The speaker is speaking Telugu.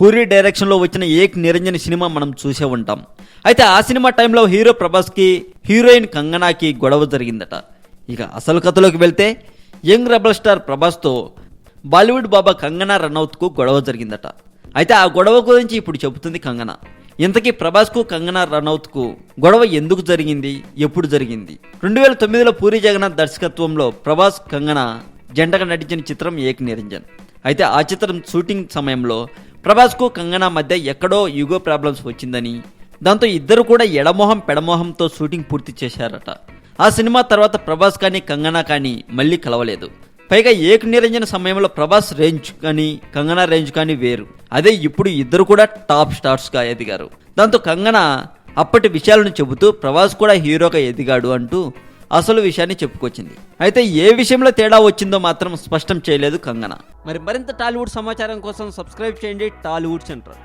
పూరి డైరెక్షన్లో వచ్చిన ఏక్ నిరంజన్ సినిమా మనం చూసే ఉంటాం. అయితే ఆ సినిమా టైంలో హీరో ప్రభాస్కి హీరోయిన్ కంగనాకి గొడవ జరిగిందట. ఇక అసలు కథలోకి వెళ్తే యంగ్ రెబల్ స్టార్ ప్రభాస్తో బాలీవుడ్ బాబా కంగనా రనౌత్కు గొడవ జరిగిందట. అయితే ఆ గొడవ గురించి ఇప్పుడు చెబుతుంది కంగనా. ఇంతకీ ప్రభాస్కు కంగనా రనౌత్కు గొడవ ఎందుకు జరిగింది, ఎప్పుడు జరిగింది? 2009లో పూరి జగన్నాథ్ దర్శకత్వంలో ప్రభాస్ కంగనా జంటగా నటించిన చిత్రం ఏక్ నిరంజన్. అయితే ఆ చిత్రం షూటింగ్ సమయంలో ప్రభాస్కు కంగనా మధ్య ఎక్కడో యుగో ప్రాబ్లమ్స్ వచ్చిందని, దాంతో ఇద్దరు కూడా ఎడమొహం పెడమొహంతో షూటింగ్ పూర్తి చేశారట. ఆ సినిమా తర్వాత ప్రభాస్ కానీ కంగనా కానీ మళ్ళీ కలవలేదు. పైగా ఏక్ నిరంజన్ సమయంలో ప్రభాస్ రేంజ్ కానీ కంగనా రేంజ్ కానీ వేరు. అదే ఇప్పుడు ఇద్దరు కూడా టాప్ స్టార్స్గా ఎదిగారు. దాంతో కంగనా అప్పటి విషయాలను చెబుతూ ప్రభాస్ కూడా హీరోగా ఎదిగాడు అంటూ అసలు విషయాన్ని చెప్పుకొచ్చింది. అయితే ఏ విషయంలో తేడా వచ్చిందో మాత్రం స్పష్టం చేయలేదు కంగనా. మరింత టాలీవుడ్ సమాచారం కోసం సబ్స్క్రైబ్ చేయండి టాలీవుడ్ సెంటర్.